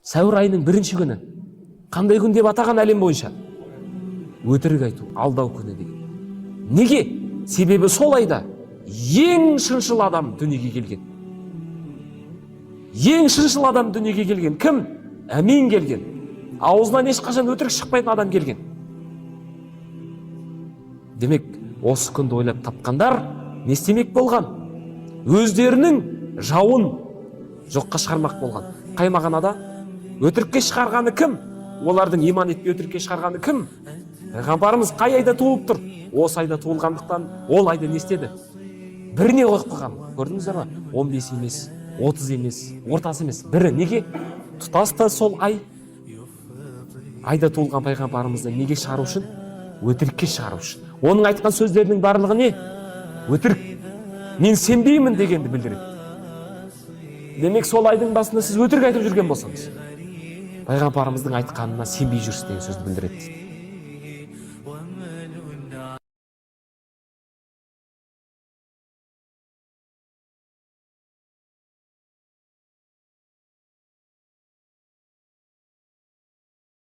сәуір айының 1-ші күні қандай күн деп атаған әлем бойынша? Өтірік айту, алдау күні деген. Неге? Себебі сол айда ең шыншыл адам дүниеге келген. Ең шыншыл адам дүниеге келген. Кім? Әмин келген. Аузынан ешқашан өтірік шықпайтын адам келген. Демек, осы күнді ойлап тапқандар не істемек болған? Өздерінің жауын жоққа шығармақ болған. Қай мағынада? Өтірікке шығарғаны кім? Олардың иман етпей өтірікке шығарғаны кім? Пайғамбарымыз қай айда туылып тұр? Осы айда туылғандықтан ол айда не істеді? Біріне қойып қойған. Көрдіңіздер ме? 15 емес, 30 емес, ортасы емес. Бірі неге? Тұтасты сол айда туылған пайғамбарымызды неге шығару үшін? Өтірікке шығару үшін. Оның айтқан сөздерінің барлығы не? Өтірік. Мен сенбеймін дегенді білдіреді. Демек, сол айдың басында сіз өтірік айтып жүрген болсаңыз, пайғамбарымыздың айтқанына сенбей жүрсіз деген сөзді білдіреді.